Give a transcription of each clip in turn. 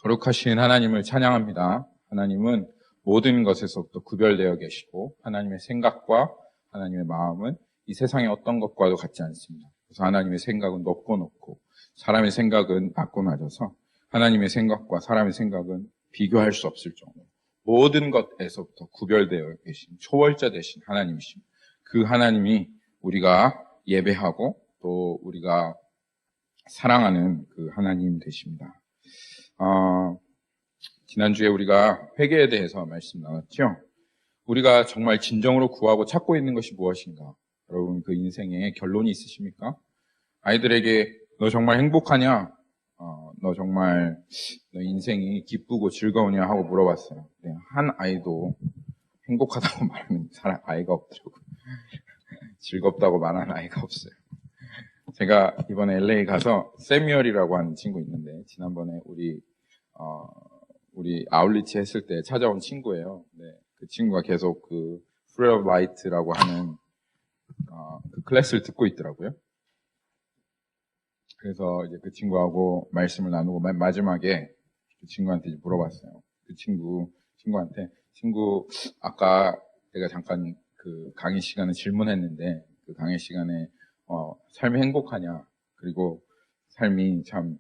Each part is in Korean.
거룩하신 하나님을 찬양합니다. 하나님은 모든 것에서부터 구별되어 계시고 하나님의 생각과 하나님의 마음은 이 세상의 어떤 것과도 같지 않습니다. 그래서 하나님의 생각은 높고 높고 사람의 생각은 낮고 낮아서 하나님의 생각과 사람의 생각은 비교할 수 없을 정도로 모든 것에서부터 구별되어 계신 초월자 되신 하나님이십니다. 그 하나님이 우리가 예배하고 또 우리가 사랑하는 그 하나님 되십니다. 지난주에 우리가 회개에 대해서 말씀 나눴죠. 우리가 정말 진정으로 구하고 찾고 있는 것이 무엇인가? 여러분 그 인생에 결론이 있으십니까? 아이들에게 너 정말 행복하냐? 너 정말 너 인생이 기쁘고 즐거우냐 하고 물어봤어요. 네, 한 아이도 행복하다고 말하는 아이가 없더라고요. 즐겁다고 말하는 아이가 없어요. 제가 이번에 LA 가서 세뮤얼이라고 하는 친구 있는데 지난번에 우리 아울리치 했을 때 찾아온 친구예요. 네, 그 친구가 계속 그 Free of Light라고 하는 그 클래스를 듣고 있더라고요. 그래서 이제 그 친구하고 말씀을 나누고 마지막에 그 친구한테 물어봤어요. 그 친구한테 아까 내가 잠깐 그 강의 시간에 질문했는데 그 강의 시간에 삶이 행복하냐 그리고 삶이 참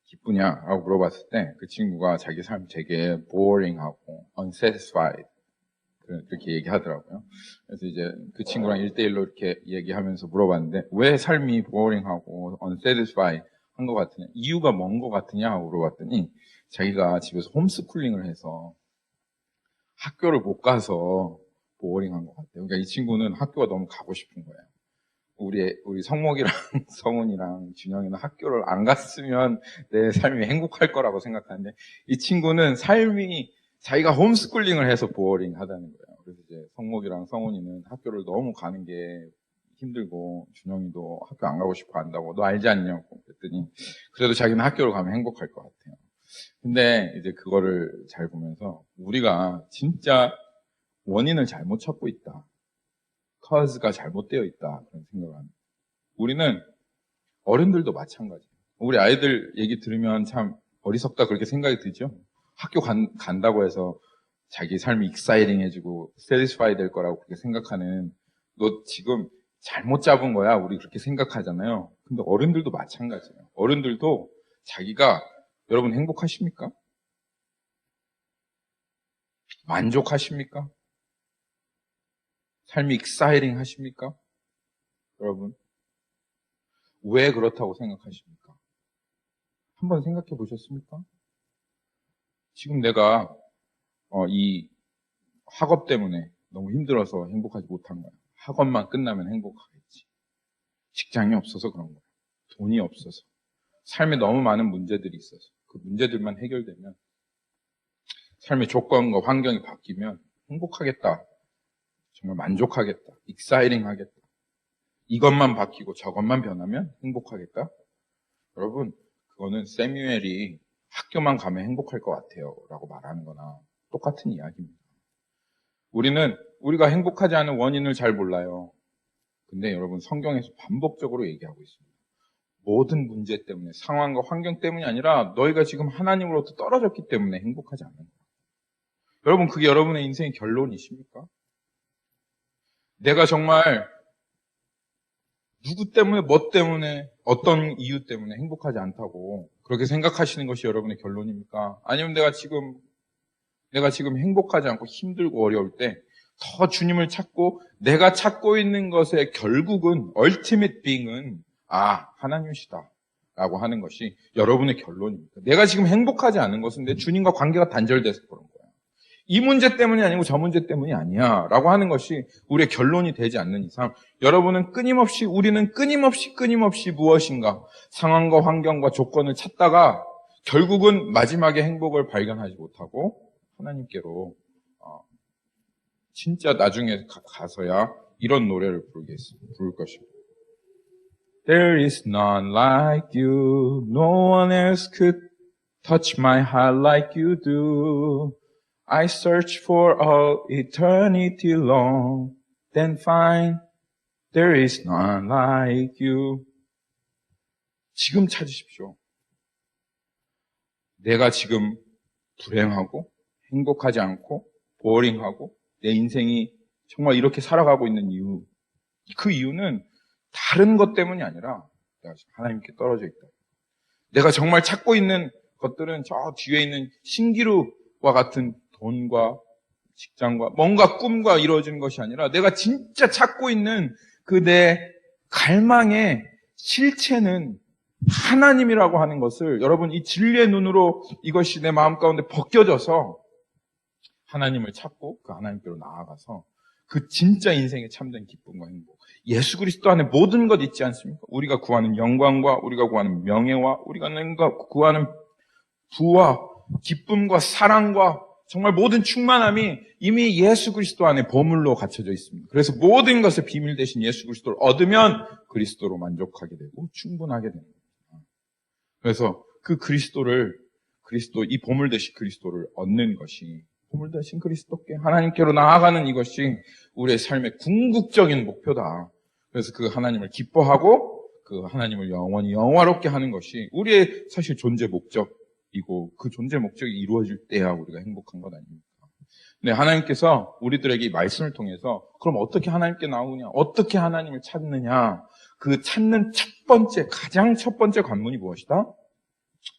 기쁘냐 라고 물어봤을 때 그 친구가 자기 삶 되게 boring하고 unsatisfied 그렇게 얘기하더라고요. 그래서 이제 그 친구랑 1대1로 이렇게 얘기하면서 물어봤는데 왜 삶이 boring하고 unsatisfied 한 것 같으냐, 이유가 뭔 것 같으냐 하고 물어봤더니 자기가 집에서 홈스쿨링을 해서 학교를 못 가서 boring한 것 같아요. 그러니까 이 친구는 학교가 너무 가고 싶은 거예요. 우리 성목이랑 성훈이랑 준영이는 학교를 안 갔으면 내 삶이 행복할 거라고 생각하는데 이 친구는 삶이 자기가 홈스쿨링을 해서 보어링 하다는 거예요. 그래서 이제 성목이랑 성훈이는 학교를 너무 가는 게 힘들고 준영이도 학교 안 가고 싶어 한다고 너 알지 않냐고 그랬더니 그래도 자기는 학교를 가면 행복할 것 같아요. 근데 이제 그거를 잘 보면서 우리가 진짜 원인을 잘못 찾고 있다. cause가 잘못되어 있다. 그런 생각을 합니다. 우리는 어른들도 마찬가지예요. 우리 아이들 얘기 들으면 참 어리석다 그렇게 생각이 들죠. 학교 간다고 해서 자기 삶이 익사이딩해지고 satisfy 될 거라고 그렇게 생각하는 너 지금 잘못 잡은 거야. 우리 그렇게 생각하잖아요. 근데 어른들도 마찬가지예요. 어른들도 자기가 여러분 행복하십니까? 만족하십니까? 삶이 익사이딩 하십니까? 여러분 왜 그렇다고 생각하십니까? 한번 생각해 보셨습니까? 지금 내가 이 학업 때문에 너무 힘들어서 행복하지 못한 거야. 학업만 끝나면 행복하겠지. 직장이 없어서 그런 거야. 돈이 없어서. 삶에 너무 많은 문제들이 있어서 그 문제들만 해결되면 삶의 조건과 환경이 바뀌면 행복하겠다. 정말 만족하겠다. 익사이딩 하겠다. 이것만 바뀌고 저것만 변하면 행복하겠다. 여러분 그거는 세뮤엘이 학교만 가면 행복할 것 같아요 라고 말하는 거나 똑같은 이야기입니다. 우리가 행복하지 않은 원인을 잘 몰라요. 근데 여러분 성경에서 반복적으로 얘기하고 있습니다. 모든 문제 때문에 상황과 환경 때문이 아니라 너희가 지금 하나님으로부터 떨어졌기 때문에 행복하지 않는 거예요. 여러분 그게 여러분의 인생의 결론이십니까? 내가 정말 누구 때문에, 뭐 때문에, 어떤 이유 때문에 행복하지 않다고 그렇게 생각하시는 것이 여러분의 결론입니까? 아니면 내가 지금 행복하지 않고 힘들고 어려울 때 더 주님을 찾고 내가 찾고 있는 것의 결국은 ultimate being은 하나님이시다 라고 하는 것이 여러분의 결론입니다. 내가 지금 행복하지 않은 것은 내 주님과 관계가 단절돼서 그런 거야. 이 문제 때문이 아니고 저 문제 때문이 아니야 라고 하는 것이 우리의 결론이 되지 않는 이상 우리는 끊임없이 무엇인가 상황과 환경과 조건을 찾다가 결국은 마지막에 행복을 발견하지 못하고 하나님께로 진짜 나중에 가서야 이런 노래를 부를 것입니다. There is none like you, no one else could touch my heart like you do. I search for all eternity long, then find there is none like you. 지금 찾으십시오. 내가 지금 불행하고 행복하지 않고 보링하고 내 인생이 정말 이렇게 살아가고 있는 이유, 그 이유는 다른 것 때문이 아니라 내가 하나님께 떨어져 있다. 내가 정말 찾고 있는 것들은 저 뒤에 있는 신기루와 같은 돈과 직장과 뭔가 꿈과 이루어지는 것이 아니라 내가 진짜 찾고 있는 그 내 갈망의 실체는 하나님이라고 하는 것을, 여러분, 이 진리의 눈으로 이것이 내 마음 가운데 벗겨져서 하나님을 찾고 그 하나님께로 나아가서 그 진짜 인생의 참된 기쁨과 행복, 예수 그리스도 안에 모든 것 있지 않습니까? 우리가 구하는 영광과 우리가 구하는 명예와 우리가 구하는 부와 기쁨과 사랑과 정말 모든 충만함이 이미 예수 그리스도 안에 보물로 갖춰져 있습니다. 그래서 모든 것의 비밀 대신 예수 그리스도를 얻으면 그리스도로 만족하게 되고 충분하게 됩니다. 그래서 그 그리스도, 이 보물 대신 그리스도를 얻는 것이, 보물 대신 그리스도께 하나님께로 나아가는 이것이 우리의 삶의 궁극적인 목표다. 그래서 그 하나님을 기뻐하고 그 하나님을 영원히 영화롭게 하는 것이 우리의 사실 존재 목적이고, 그 존재 목적이 이루어질 때야 우리가 행복한 것 아닙니까? 네, 하나님께서 우리들에게 이 말씀을 통해서 그럼 어떻게 하나님께 나오느냐, 어떻게 하나님을 찾느냐, 그 찾는 가장 첫 번째 관문이 무엇이다?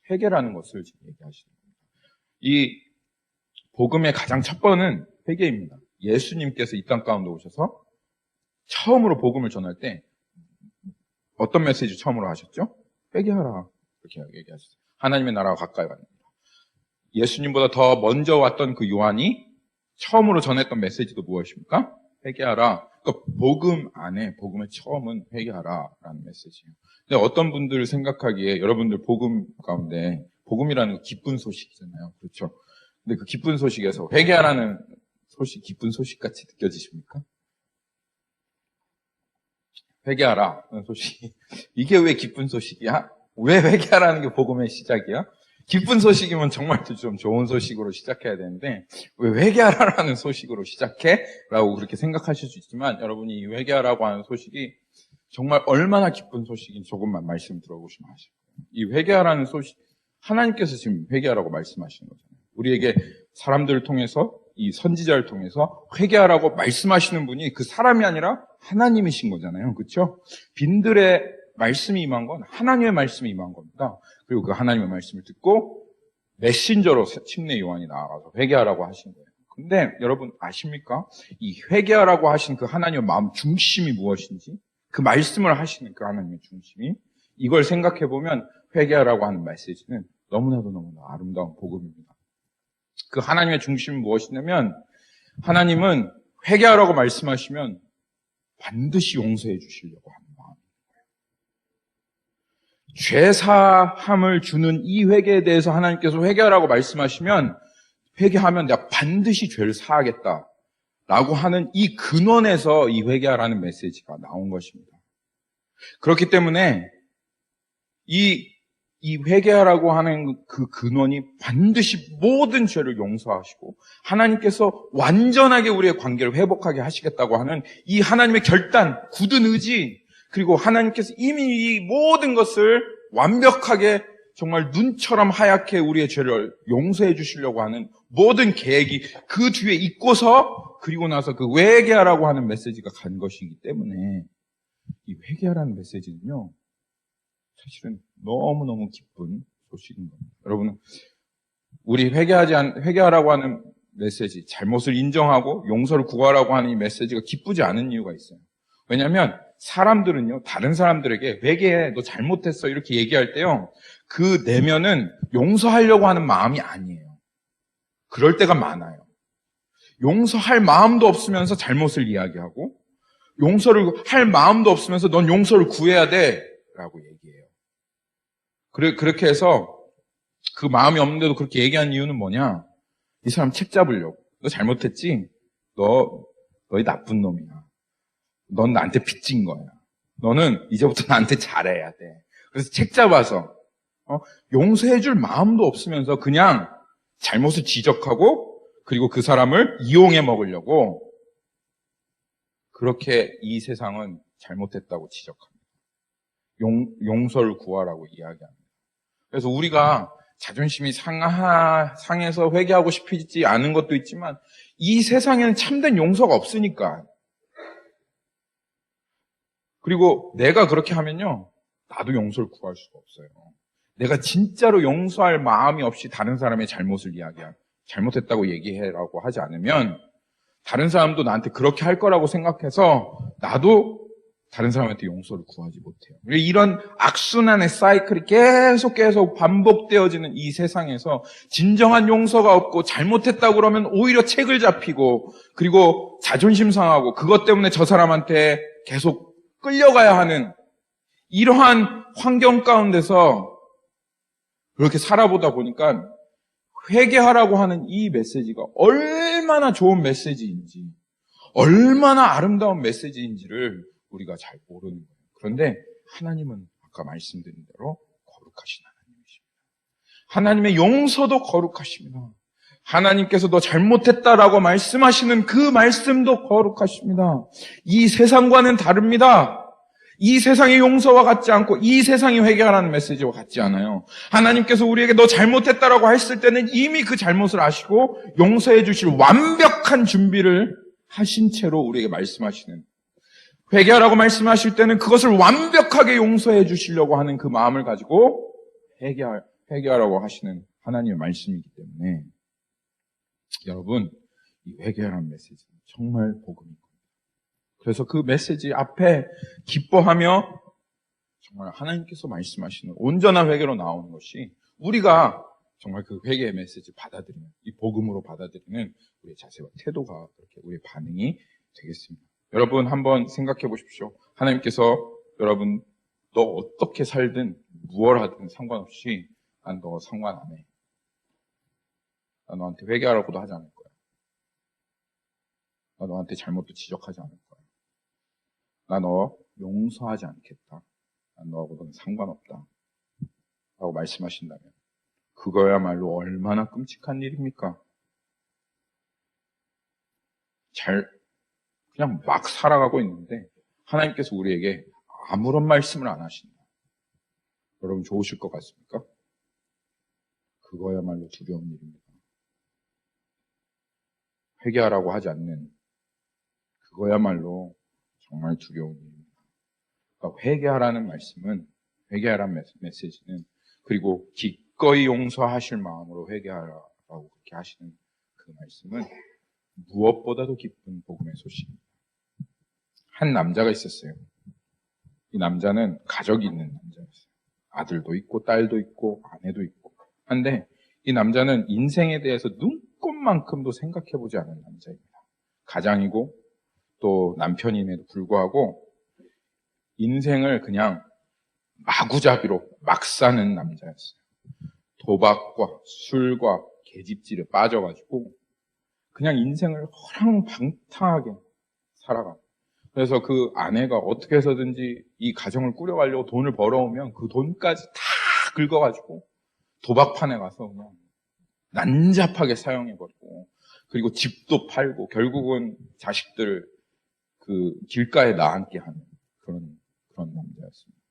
회개라는 것을 지금 얘기하시는 겁니다. 이 복음의 가장 첫 번은 회개입니다. 예수님께서 이 땅 가운데 오셔서 처음으로 복음을 전할 때 어떤 메시지 처음으로 하셨죠? 회개하라. 그렇게 얘기하셨어요. 하나님의 나라가 가까이 왔습니다. 예수님보다 더 먼저 왔던 그 요한이 처음으로 전했던 메시지도 무엇입니까? 회개하라. 그러니까 복음 안에, 복음의 처음은 회개하라라는 메시지예요. 근데 어떤 분들 생각하기에 여러분들 복음 가운데, 복음이라는 거 기쁜 소식이잖아요. 그렇죠? 근데 그 기쁜 소식에서 회개하라는 소식, 기쁜 소식같이 느껴지십니까? 회개하라는 소식이, 이게 왜 기쁜 소식이야? 왜 회개하라는 게 복음의 시작이야? 기쁜 소식이면 정말 좀 좋은 소식으로 시작해야 되는데 왜 회개하라는 소식으로 시작해? 라고 그렇게 생각하실 수 있지만, 여러분이 이 회개하라고 하는 소식이 정말 얼마나 기쁜 소식인지 조금만 말씀 들어보시면 아실 거예요. 이 회개하라는 소식, 하나님께서 지금 회개하라고 말씀하시는 거잖아요. 우리에게 사람들을 통해서, 이 선지자를 통해서 회개하라고 말씀하시는 분이 그 사람이 아니라 하나님이신 거잖아요. 그렇죠? 빈들의 말씀이 임한 건 하나님의 말씀이 임한 겁니다. 그리고 그 하나님의 말씀을 듣고 메신저로 침례 요한이 나아가서 회개하라고 하신 거예요. 근데 여러분 아십니까? 이 회개하라고 하신 그 하나님의 마음 중심이 무엇인지, 그 말씀을 하시는 그 하나님의 중심이, 이걸 생각해 보면 회개하라고 하는 메시지는 너무나도 아름다운 복음입니다. 그 하나님의 중심은 무엇이냐면, 하나님은 회개하라고 말씀하시면 반드시 용서해 주시려고 하는 마음입니다. 죄사함을 주는 이 회개에 대해서 하나님께서 회개하라고 말씀하시면, 회개하면 내가 반드시 죄를 사하겠다 라고 하는 이 근원에서 이 회개하라는 메시지가 나온 것입니다. 그렇기 때문에 이 회개하라고 하는 그 근원이 반드시 모든 죄를 용서하시고 하나님께서 완전하게 우리의 관계를 회복하게 하시겠다고 하는 이 하나님의 결단, 굳은 의지, 그리고 하나님께서 이미 이 모든 것을 완벽하게 정말 눈처럼 하얗게 우리의 죄를 용서해 주시려고 하는 모든 계획이 그 뒤에 있고서, 그리고 나서 그 회개하라고 하는 메시지가 간 것이기 때문에 이 회개하라는 메시지는요, 사실은 너무너무 기쁜 소식인 겁니다. 여러분, 우리 회개하라고 하는 메시지, 잘못을 인정하고 용서를 구하라고 하는 이 메시지가 기쁘지 않은 이유가 있어요. 왜냐하면 사람들은요, 다른 사람들에게 회개해, 너 잘못했어 이렇게 얘기할 때요, 그 내면은 용서하려고 하는 마음이 아니에요. 그럴 때가 많아요. 용서할 마음도 없으면서 잘못을 이야기하고, 용서를 할 마음도 없으면서 넌 용서를 구해야 돼 라고 얘기해요. 그렇게 해서 그 마음이 없는데도 그렇게 얘기한 이유는 뭐냐? 이 사람 책 잡으려고. 너 잘못했지? 너희 나쁜 놈이야. 넌 나한테 빚진 거야. 너는 이제부터 나한테 잘해야 돼. 그래서 책 잡아서 용서해줄 마음도 없으면서 그냥 잘못을 지적하고, 그리고 그 사람을 이용해 먹으려고 그렇게 이 세상은 잘못했다고 지적합니다. 용서를 구하라고 이야기합니다. 그래서 우리가 자존심이 상해서 회개하고 싶지 않은 것도 있지만 이 세상에는 참된 용서가 없으니까. 그리고 내가 그렇게 하면요, 나도 용서를 구할 수가 없어요. 내가 진짜로 용서할 마음이 없이 다른 사람의 잘못을 잘못했다고 얘기해라고 하지 않으면 다른 사람도 나한테 그렇게 할 거라고 생각해서 나도 다른 사람한테 용서를 구하지 못해요. 이런 악순환의 사이클이 계속 반복되어지는 이 세상에서 진정한 용서가 없고 잘못했다고 그러면 오히려 책을 잡히고 그리고 자존심 상하고 그것 때문에 저 사람한테 계속 끌려가야 하는 이러한 환경 가운데서 그렇게 살아보다 보니까 회개하라고 하는 이 메시지가 얼마나 좋은 메시지인지, 얼마나 아름다운 메시지인지를 우리가 잘 모르는 거예요. 그런데 하나님은 아까 말씀드린 대로 거룩하신 하나님이십니다. 하나님의 용서도 거룩하십니다. 하나님께서 너 잘못했다라고 말씀하시는 그 말씀도 거룩하십니다. 이 세상과는 다릅니다. 이 세상의 용서와 같지 않고 이 세상이 회개하라는 메시지와 같지 않아요. 하나님께서 우리에게 너 잘못했다라고 했을 때는 이미 그 잘못을 아시고 용서해 주실 완벽한 준비를 하신 채로 우리에게 말씀하시는, 회개하라고 말씀하실 때는 그것을 완벽하게 용서해 주시려고 하는 그 마음을 가지고 회개하라고 하시는 하나님의 말씀이기 때문에 여러분, 이 회개하라는 메시지는 정말 복음입니다. 그래서 그 메시지 앞에 기뻐하며 정말 하나님께서 말씀하시는 온전한 회개로 나오는 것이 우리가 정말 그 회개의 메시지 받아들이는, 이 복음으로 받아들이는 우리의 자세와 태도가 그렇게 우리의 반응이 되겠습니다. 여러분 한번 생각해 보십시오. 하나님께서 여러분 너 어떻게 살든 무얼 하든 상관없이 난 너 상관 안 해. 나 너한테 회개하라고도 하지 않을 거야. 나 너한테 잘못도 지적하지 않을 거야. 나 너 용서하지 않겠다. 난 너하고는 상관없다. 라고 말씀하신다면 그거야말로 얼마나 끔찍한 일입니까? 그냥 막 살아가고 있는데 하나님께서 우리에게 아무런 말씀을 안 하신다. 여러분 좋으실 것 같습니까? 그거야말로 두려운 일입니다. 회개하라고 하지 않는 그거야말로 정말 두려운 일입니다. 그러니까 회개하라는 말씀은, 회개하라는 메시지는, 그리고 기꺼이 용서하실 마음으로 회개하라고 그렇게 하시는 그 말씀은 무엇보다도 기쁜 복음의 소식입니다. 한 남자가 있었어요. 이 남자는 가족이 있는 남자였어요. 아들도 있고 딸도 있고 아내도 있고 한데 이 남자는 인생에 대해서 눈꼽만큼도 생각해보지 않은 남자입니다. 가장이고 또 남편임에도 불구하고 인생을 그냥 마구잡이로 막 사는 남자였어요. 도박과 술과 계집질에 빠져가지고 그냥 인생을 허랑방탕하게 살아가. 그래서 그 아내가 어떻게 해서든지 이 가정을 꾸려가려고 돈을 벌어오면 그 돈까지 다 긁어가지고 도박판에 가서 그냥 난잡하게 사용해버리고, 그리고 집도 팔고 결국은 자식들 그 길가에 나앉게 하는 그런 남자였습니다.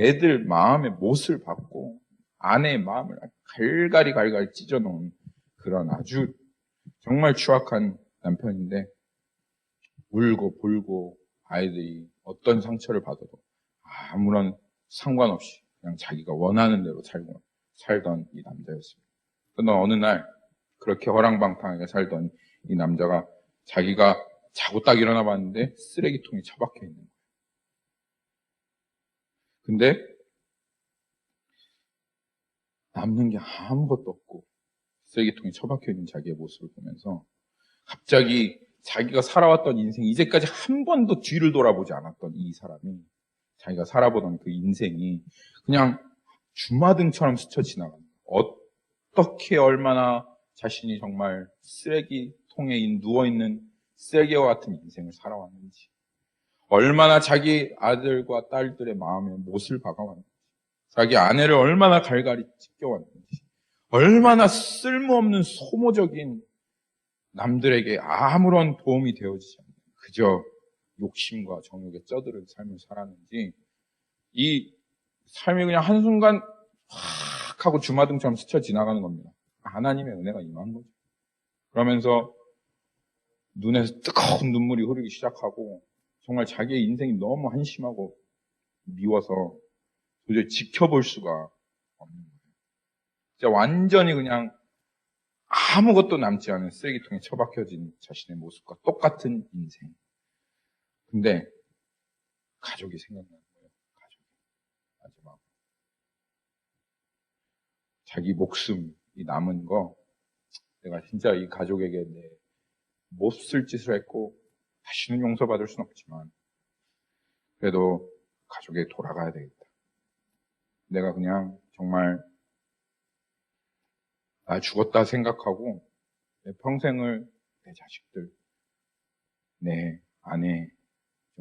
애들 마음의 못을 받고 아내의 마음을 갈갈이 찢어놓은 그런 아주 정말 추악한 남편인데, 울고 불고 아이들이 어떤 상처를 받아도 아무런 상관없이 그냥 자기가 원하는 대로 살던 이 남자였습니다. 그러나 어느 날 그렇게 허랑방탕하게 살던 이 남자가 자기가 자고 딱 일어나 봤는데 쓰레기통이 처박혀 있는 거예요. 근데 남는 게 아무것도 없고 쓰레기통에 처박혀 있는 자기의 모습을 보면서 갑자기 자기가 살아왔던 인생, 이제까지 한 번도 뒤를 돌아보지 않았던 이 사람이, 자기가 살아보던 그 인생이 그냥 주마등처럼 스쳐 지나가는 거예요. 어떻게 얼마나 자신이 정말 쓰레기통에 누워있는 쓰레기와 같은 인생을 살아왔는지, 얼마나 자기 아들과 딸들의 마음에 못을 박아왔는지, 자기 아내를 얼마나 갈갈이 찢겨왔는지, 얼마나 쓸모없는 소모적인 남들에게 아무런 도움이 되어지지 않는 그저 욕심과 정욕에 쩌드는 삶을 살았는지, 이 삶이 그냥 한순간 확 탁 하고 주마등처럼 스쳐 지나가는 겁니다. 하나님의 은혜가 임한 거죠. 그러면서 눈에서 뜨거운 눈물이 흐르기 시작하고 정말 자기의 인생이 너무 한심하고 미워서 도저히 지켜볼 수가 없는 거예요. 진짜 완전히 그냥 아무것도 남지 않은 쓰레기통에 처박혀진 자신의 모습과 똑같은 인생. 근데 가족이 생각나는 거예요. 가족이. 마지막. 자기 목숨이 남은 거 내가 진짜 이 가족에게 내 몹쓸 짓을 했고 다시는 용서받을 순 없지만 그래도 가족에게 돌아가야 되겠다. 내가 그냥 정말 나 죽었다 생각하고 내 평생을 내 자식들, 내 아내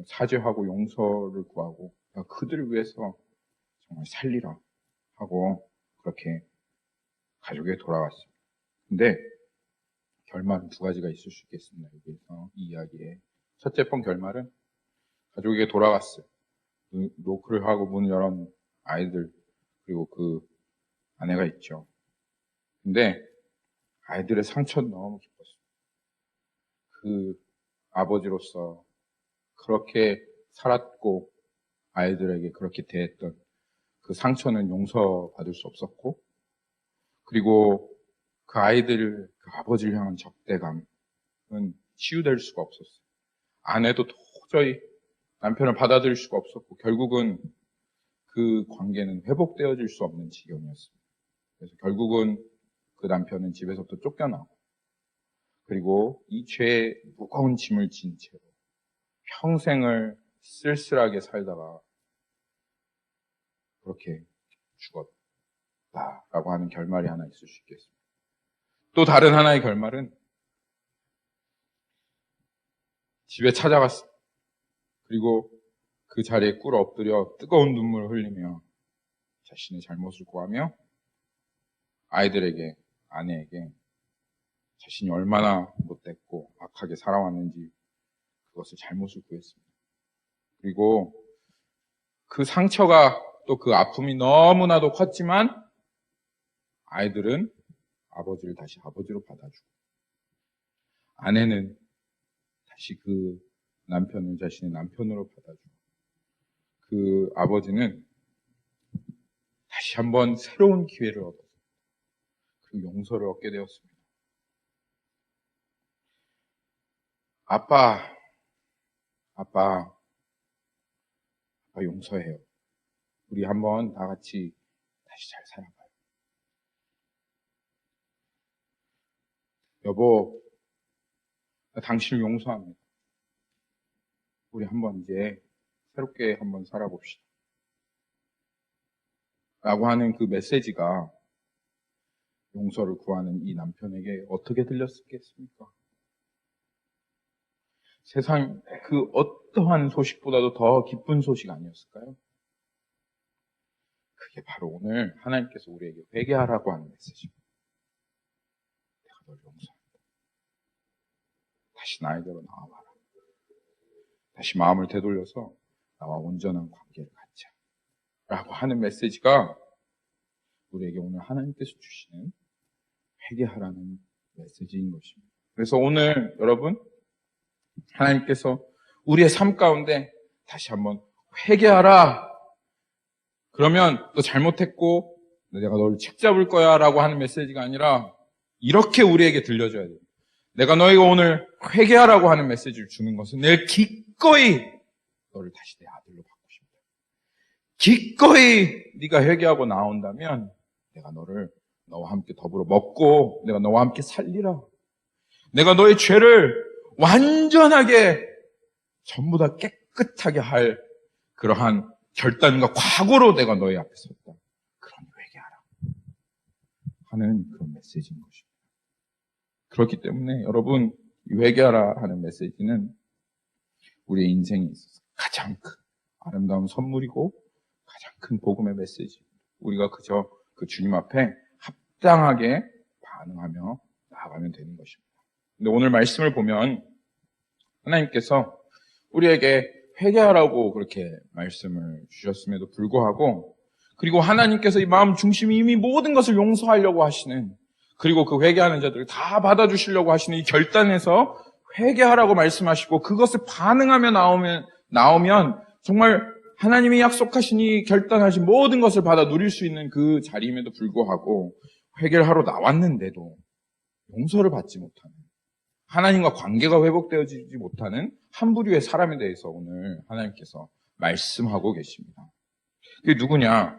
사죄하고 용서를 구하고 내가 그들을 위해서 정말 살리라 하고 그렇게 가족에게 돌아왔습니다. 근데 결말은 두 가지가 있을 수 있겠습니다. 여기에서 이 이야기에 첫째 번 결말은 가족에게 돌아갔어요. 노크를 하고 문을 열은 아이들 그리고 그 아내가 있죠. 근데 아이들의 상처는 너무 깊었어요. 그 아버지로서 그렇게 살았고 아이들에게 그렇게 대했던 그 상처는 용서받을 수 없었고 그리고 그 아이들, 그 아버지를 향한 적대감은 치유될 수가 없었어요. 아내도 도저히 남편을 받아들일 수가 없었고 결국은 그 관계는 회복되어질 수 없는 지경이었습니다. 그래서 결국은 그 남편은 집에서부터 쫓겨나고 그리고 이 죄의 무거운 짐을 진 채로 평생을 쓸쓸하게 살다가 그렇게 죽었다라고 하는 결말이 하나 있을 수 있겠습니다. 또 다른 하나의 결말은 집에 찾아갔습니다. 그리고 그 자리에 꿇어 엎드려 뜨거운 눈물을 흘리며 자신의 잘못을 구하며 아이들에게, 아내에게 자신이 얼마나 못됐고 악하게 살아왔는지 그것을 잘못을 구했습니다. 그리고 그 상처가 또 그 아픔이 너무나도 컸지만 아이들은 아버지를 다시 아버지로 받아주고 아내는 다시 그 남편을 자신의 남편으로 받아주고 그 아버지는 다시 한번 새로운 기회를 얻어서 그 용서를 얻게 되었습니다. 아빠 용서해요. 우리 한번 다 같이 다시 잘 살아봐요. 여보, 나 당신을 용서합니다. 우리 한번 이제 새롭게 한번 살아봅시다. 라고 하는 그 메시지가 용서를 구하는 이 남편에게 어떻게 들렸겠습니까? 세상 그 어떠한 소식보다도 더 기쁜 소식 아니었을까요? 그게 바로 오늘 하나님께서 우리에게 회개하라고 하는 메시지입니다. 내가 널 용서한다. 다시 나에게로 나와봐라. 다시 마음을 되돌려서 나와 온전한 관계를 갖자. 라고 하는 메시지가 우리에게 오늘 하나님께서 주시는 회개하라는 메시지인 것입니다. 그래서 오늘 여러분 하나님께서 우리의 삶 가운데 다시 한번 회개하라. 그러면 너 잘못했고 내가 너를 책잡을 거야 라고 하는 메시지가 아니라 이렇게 우리에게 들려줘야 돼요. 내가 너에게 오늘 회개하라고 하는 메시지를 주는 것은 내가 기꺼이 너를 다시 내 아들로 바꾸고 싶다. 기꺼이 네가 회개하고 나온다면 내가 너를 너와 함께 더불어 먹고 내가 너와 함께 살리라. 내가 너의 죄를 완전하게 전부 다 깨끗하게 할 그러한 결단과 각오로 내가 너희 앞에 섰다. 그러니 회개하라 하는 그런 메시지인 것입니다. 그렇기 때문에 여러분 회개하라 하는 메시지는 우리의 인생에 있어서 가장 큰 아름다운 선물이고 가장 큰 복음의 메시지입니다. 우리가 그저 그 주님 앞에 합당하게 반응하며 나아가면 되는 것입니다. 근데 오늘 말씀을 보면 하나님께서 우리에게 회개하라고 그렇게 말씀을 주셨음에도 불구하고 그리고 하나님께서 이 마음 중심이 이미 모든 것을 용서하려고 하시는, 그리고 그 회개하는 자들을 다 받아주시려고 하시는 이 결단에서 회개하라고 말씀하시고, 그것을 반응하며 나오면 정말 하나님이 약속하신 이 결단하신 모든 것을 받아 누릴 수 있는 그 자리임에도 불구하고 회개를 하러 나왔는데도 용서를 받지 못하는, 하나님과 관계가 회복되어지지 못하는 한 부류의 사람에 대해서 오늘 하나님께서 말씀하고 계십니다. 그게 누구냐?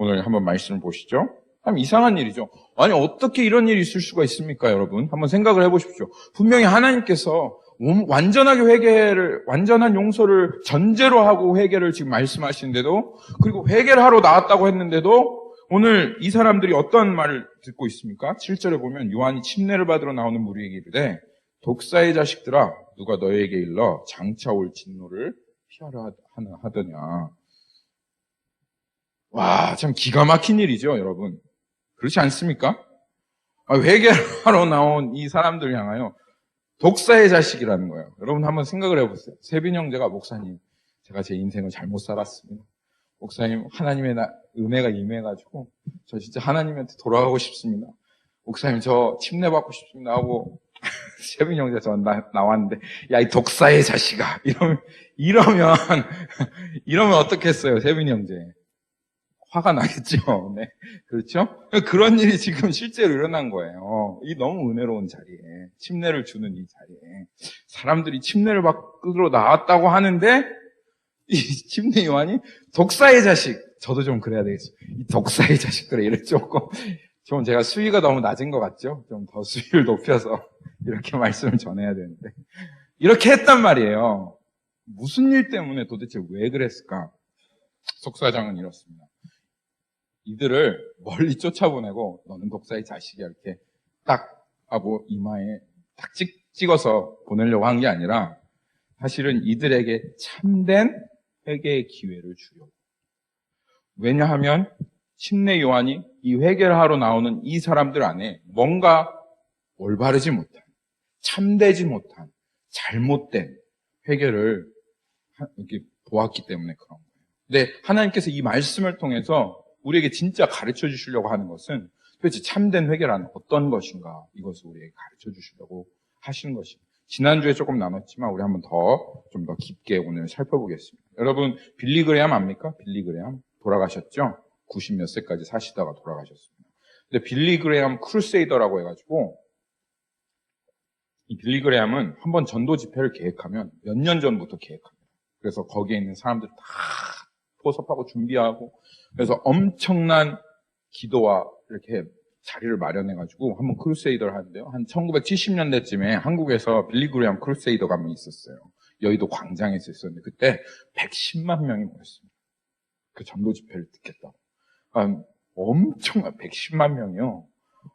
오늘 한번 말씀을 보시죠. 참 이상한 일이죠. 아니, 어떻게 이런 일이 있을 수가 있습니까, 여러분? 한번 생각을 해보십시오. 분명히 하나님께서 완전하게 완전한 용서를 전제로 하고 회개를 지금 말씀하시는데도, 그리고 회개를 하러 나왔다고 했는데도, 오늘 이 사람들이 어떤 말을 듣고 있습니까? 7절에 보면 요한이 침례를 받으러 나오는 무리에게 이르되, 독사의 자식들아, 누가 너희에게 일러 장차 올 진노를 피하라 하더냐. 와, 참 기가 막힌 일이죠, 여러분. 그렇지 않습니까? 회개하러 나온 이 사람들 향하여 독사의 자식이라는 거예요. 여러분 한번 생각을 해보세요. 세빈 형제가, 목사님, 제가 제 인생을 잘못 살았습니다. 목사님, 하나님의 은혜가 임해가지고 저 진짜 하나님한테 돌아가고 싶습니다. 목사님, 저 침례 받고 싶습니다 하고 세빈 형제 저 나왔는데, 야, 이 독사의 자식아, 이러면 어떻겠어요, 세빈 형제? 화가 나겠죠. 네. 그렇죠? 그런 일이 지금 실제로 일어난 거예요. 이 너무 은혜로운 자리에, 침례를 주는 이 자리에 사람들이 침례를 받으러 나왔다고 하는데, 이 침례 요한이 독사의 자식, 저도 좀 그래야 되겠어요. 이 독사의 자식들에 이래 좀 제가 수위가 너무 낮은 것 같죠? 좀 더 수위를 높여서 이렇게 말씀을 전해야 되는데, 이렇게 했단 말이에요. 무슨 일 때문에 도대체 왜 그랬을까? 속사정은 이렇습니다. 이들을 멀리 쫓아보내고 너는 독사의 자식이야 이렇게 딱 하고 이마에 딱 찍어서 보내려고 한 게 아니라, 사실은 이들에게 참된 회개의 기회를 주려고. 왜냐하면 침례 요한이 이 회개를 하러 나오는 이 사람들 안에 뭔가 올바르지 못한, 참되지 못한, 잘못된 회개를 이렇게 보았기 때문에 그런 거예요. 근데 하나님께서 이 말씀을 통해서 우리에게 진짜 가르쳐 주시려고 하는 것은 도대체 참된 회개라는 어떤 것인가, 이것을 우리에게 가르쳐 주시려고 하시는 것입니다. 지난주에 조금 나눴지만 우리 한번 좀 더 깊게 오늘 살펴보겠습니다. 여러분, 빌리 그레함 압니까? 빌리 그레함 돌아가셨죠? 90 몇 세까지 사시다가 돌아가셨습니다. 근데 빌리 그레함 크루세이더라고 해가지고, 이 빌리 그레함은 한번 전도 집회를 계획하면 몇 년 전부터 계획합니다. 그래서 거기에 있는 사람들 다 포섭하고 준비하고, 그래서 엄청난 기도와 이렇게 자리를 마련해가지고 한번 크루세이더를 하는데요. 한 1970년대쯤에 한국에서 빌리 그레함 크루세이더가 한번 있었어요. 여의도 광장에서 있었는데 그때 110만 명이 모였습니다. 그 전도 집회를 듣겠다고. 110만 명이요.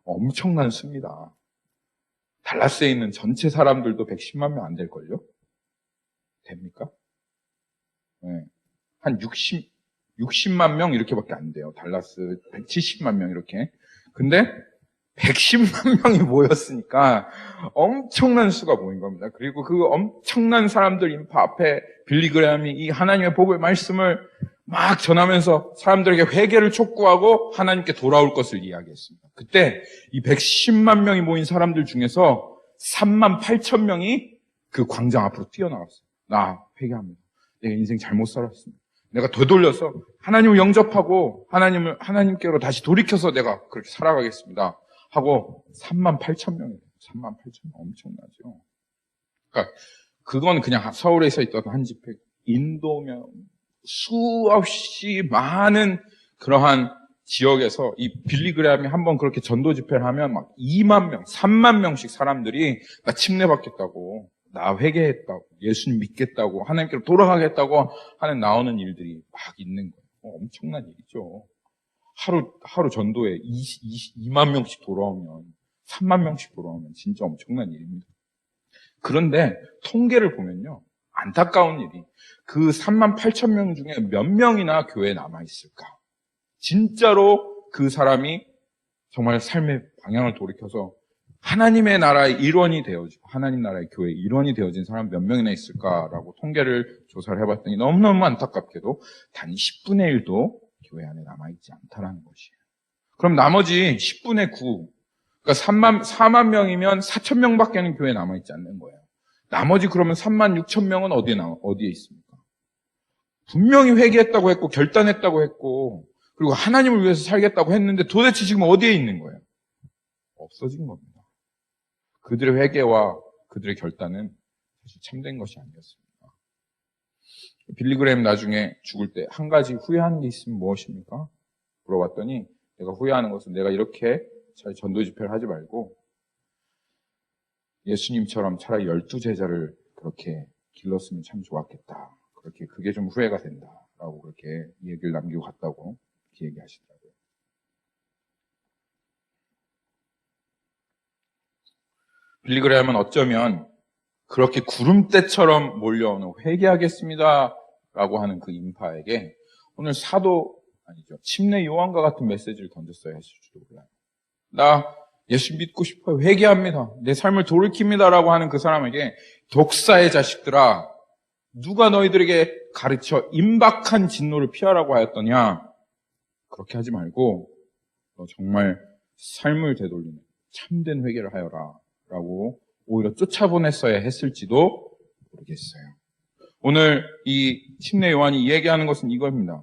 엄청난 수입니다. 달라스에 있는 전체 사람들도 110만 명 안 될걸요? 됩니까? 네. 한 60만 명 이렇게밖에 안 돼요. 달라스 170만 명 이렇게. 근데 110만 명이 모였으니까 엄청난 수가 모인 겁니다. 그리고 그 엄청난 사람들 인파 앞에 빌리 그레함이 이 하나님의 복의 말씀을 막 전하면서 사람들에게 회개를 촉구하고 하나님께 돌아올 것을 이야기했습니다. 그때 이 110만 명이 모인 사람들 중에서 3만 8천 명이 그 광장 앞으로 뛰어나왔어요. 나 회개합니다. 내 인생 잘못 살았습니다. 내가 되돌려서 하나님을 영접하고 하나님께로 다시 돌이켜서 내가 그렇게 살아가겠습니다 하고 3만 8천 명이에요. 3만 8천 명 엄청나죠. 그러니까 그건 그냥 서울에서 있던 한 집회, 인도면 수없이 많은 그러한 지역에서 이 빌리 그레함이 한번 그렇게 전도 집회를 하면 막 2만 명, 3만 명씩 사람들이 나 침례 받겠다고, 나 회개했다고, 예수님 믿겠다고, 하나님께로 돌아가겠다고 하는 나오는 일들이 막 있는 거예요. 엄청난 일이죠. 하루 전도에 2만 명씩 돌아오면, 3만 명씩 돌아오면 진짜 엄청난 일입니다. 그런데 통계를 보면요, 안타까운 일이 그 3만 8천 명 중에 몇 명이나 교회에 남아있을까? 진짜로 그 사람이 정말 삶의 방향을 돌이켜서 하나님의 나라의 일원이 되어지고 하나님 나라의 교회의 일원이 되어진 사람 몇 명이나 있을까라고 통계를 조사를 해봤더니 너무너무 안타깝게도 단 10분의 1도 교회 안에 남아있지 않다라는 것이에요. 그럼 나머지 10분의 9, 그러니까 4만 명이면 4천 명밖에는 교회에 남아있지 않는 거예요. 나머지 그러면 3만 6천 명은 어디에 있습니까? 분명히 회개했다고 했고 결단했다고 했고 그리고 하나님을 위해서 살겠다고 했는데 도대체 지금 어디에 있는 거예요? 없어진 겁니다. 그들의 회개와 그들의 결단은 사실 참된 것이 아니었습니다. 빌리그램 나중에 죽을 때 한 가지 후회하는 게 있으면 무엇입니까? 물어봤더니 내가 후회하는 것은 내가 이렇게 전도 집회를 하지 말고 예수님처럼 차라리 12제자를 그렇게 길렀으면 참 좋았겠다. 그게 좀 후회가 된다라고 그렇게 얘기를 남기고 갔다고 그렇게 얘기하시더라고요. 빌리그램은 어쩌면 그렇게 구름대처럼 몰려오는 회개하겠습니다라고 하는 그 인파에게 오늘 침례 요한과 같은 메시지를 던졌어야 했을지도 몰라요. 나 예수 믿고 싶어요. 회개합니다. 내 삶을 돌이킵니다라고 하는 그 사람에게 독사의 자식들아, 누가 너희들에게 가르쳐 임박한 진노를 피하라고 하였더냐? 그렇게 하지 말고 너 정말 삶을 되돌리는 참된 회개를 하여라 라고 오히려 쫓아보냈어야 했을지도 모르겠어요. 오늘 이 침례 요한이 얘기하는 것은 이겁니다.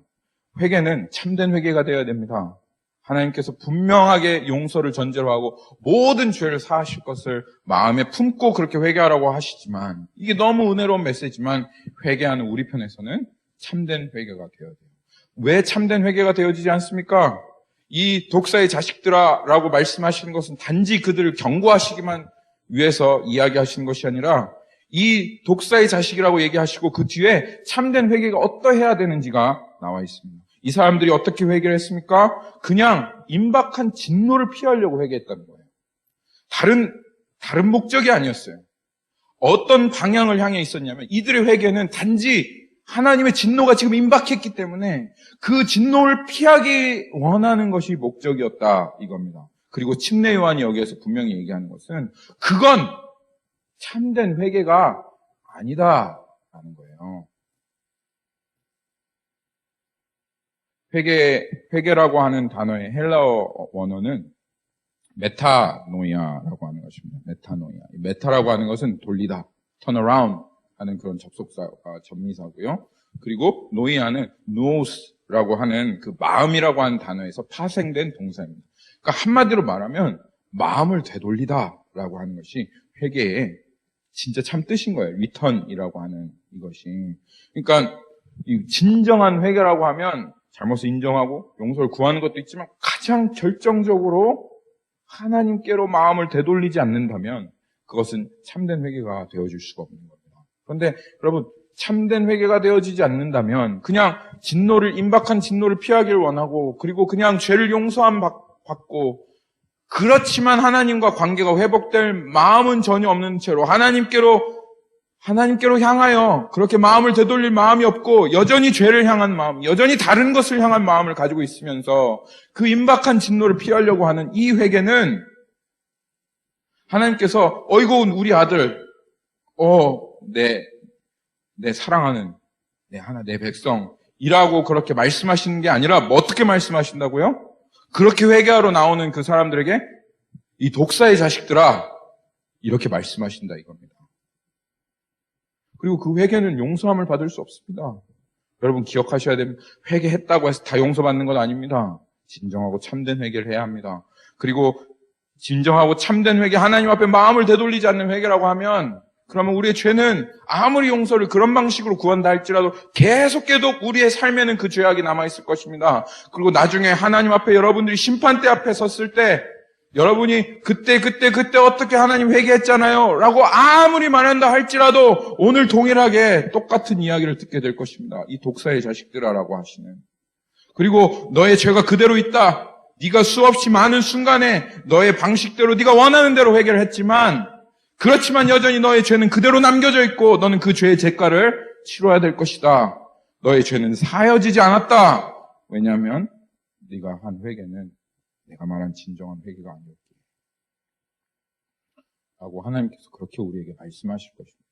회개는 참된 회개가 되어야 됩니다. 하나님께서 분명하게 용서를 전제로 하고 모든 죄를 사하실 것을 마음에 품고 그렇게 회개하라고 하시지만 이게 너무 은혜로운 메시지만 회개하는 우리 편에서는 참된 회개가 되어야 돼요. 왜 참된 회개가 되어지지 않습니까? 이 독사의 자식들아 라고 말씀하시는 것은 단지 그들을 경고하시기만 위해서 이야기하시는 것이 아니라 이 독사의 자식이라고 얘기하시고 그 뒤에 참된 회개가 어떠해야 되는지가 나와 있습니다. 이 사람들이 어떻게 회개를 했습니까? 그냥 임박한 진노를 피하려고 회개했다는 거예요. 다른 목적이 아니었어요. 어떤 방향을 향해 있었냐면 이들의 회개는 단지 하나님의 진노가 지금 임박했기 때문에 그 진노를 피하기 원하는 것이 목적이었다 이겁니다. 그리고 침례 요한이 여기에서 분명히 얘기하는 것은 그건 참된 회개가 아니다라는 거예요. 회개라고 하는 단어의 헬라어 원어는 메타노이아라고 하는 것입니다. 메타노이아. 메타라고 하는 것은 돌리다, turn around 하는 그런 접속사가 전미사고요. 그리고 노이아는 누오스라고 하는 그 마음이라고 하는 단어에서 파생된 동사입니다. 그러니까 한마디로 말하면 마음을 되돌리다라고 하는 것이 회개의 진짜 참 뜻인 거예요. return이라고 하는 이것이. 그러니까 이 진정한 회개라고 하면 잘못을 인정하고 용서를 구하는 것도 있지만 가장 결정적으로 하나님께로 마음을 되돌리지 않는다면 그것은 참된 회개가 되어질 수가 없는 겁니다. 그런데 여러분 참된 회개가 되어지지 않는다면 그냥 임박한 진노를 피하길 원하고 그리고 그냥 죄를 용서함 받고 그렇지만 하나님과 관계가 회복될 마음은 전혀 없는 채로 하나님께로 향하여 그렇게 마음을 되돌릴 마음이 없고 여전히 죄를 향한 마음, 여전히 다른 것을 향한 마음을 가지고 있으면서 그 임박한 진노를 피하려고 하는 이 회개는 하나님께서 어이구 우리 아들, 내 사랑하는 내 백성이라고 그렇게 말씀하시는 게 아니라 어떻게 말씀하신다고요? 그렇게 회개하러 나오는 그 사람들에게 이 독사의 자식들아 이렇게 말씀하신다 이겁니다. 그리고 그 회개는 용서함을 받을 수 없습니다. 여러분 기억하셔야 됩니다. 회개했다고 해서 다 용서받는 건 아닙니다. 진정하고 참된 회개를 해야 합니다. 그리고 진정하고 참된 회개, 하나님 앞에 마음을 되돌리지 않는 회개라고 하면 그러면 우리의 죄는 아무리 용서를 그런 방식으로 구한다 할지라도 계속 우리의 삶에는 그 죄악이 남아있을 것입니다. 그리고 나중에 하나님 앞에 여러분들이 심판대 앞에 섰을 때 여러분이 그때 어떻게 하나님 회개했잖아요 라고 아무리 말한다 할지라도 오늘 동일하게 똑같은 이야기를 듣게 될 것입니다. 이 독사의 자식들아라고 하시는. 그리고 너의 죄가 그대로 있다. 네가 수없이 많은 순간에 너의 방식대로 네가 원하는 대로 회개를 했지만 그렇지만 여전히 너의 죄는 그대로 남겨져 있고 너는 그 죄의 대가를 치러야 될 것이다. 너의 죄는 사여지지 않았다. 왜냐하면 네가 한 회개는 내가 말한 진정한 회개가 아니었기 라고 하나님께서 그렇게 우리에게 말씀하실 것입니다.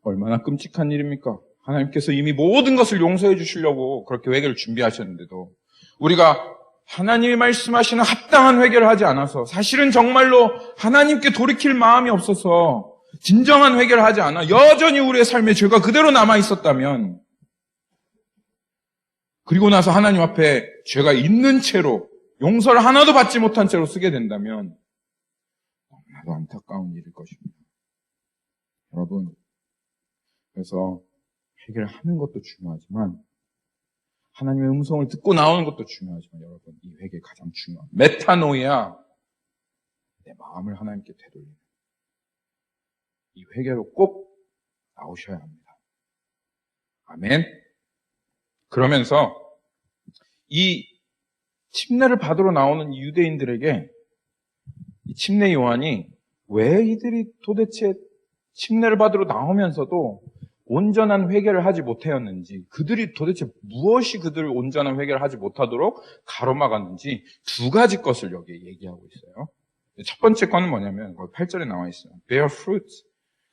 얼마나 끔찍한 일입니까? 하나님께서 이미 모든 것을 용서해 주시려고 그렇게 회개를 준비하셨는데도 우리가 하나님이 말씀하시는 합당한 회개를 하지 않아서 사실은 정말로 하나님께 돌이킬 마음이 없어서 진정한 회개를 하지 않아 여전히 우리의 삶에 죄가 그대로 남아 있었다면 그리고 나서 하나님 앞에 죄가 있는 채로 용서를 하나도 받지 못한 채로 쓰게 된다면 너무나도 안타까운 일일 것입니다. 여러분, 그래서 회개를 하는 것도 중요하지만 하나님의 음성을 듣고 나오는 것도 중요하지만 여러분, 이 회개 가장 중요한 메타노이아, 내 마음을 하나님께 되돌리는 이 회개로 꼭 나오셔야 합니다. 아멘. 그러면서 이 침례를 받으러 나오는 유대인들에게 이 침례 요한이 왜 이들이 도대체 침례를 받으러 나오면서도 온전한 회개를 하지 못하였는지, 그들이 도대체 무엇이 그들을 온전한 회개를 하지 못하도록 가로막았는지 두 가지 것을 여기에 얘기하고 있어요. 첫 번째 거는 뭐냐면 8절에 나와 있어요. Bear fruit.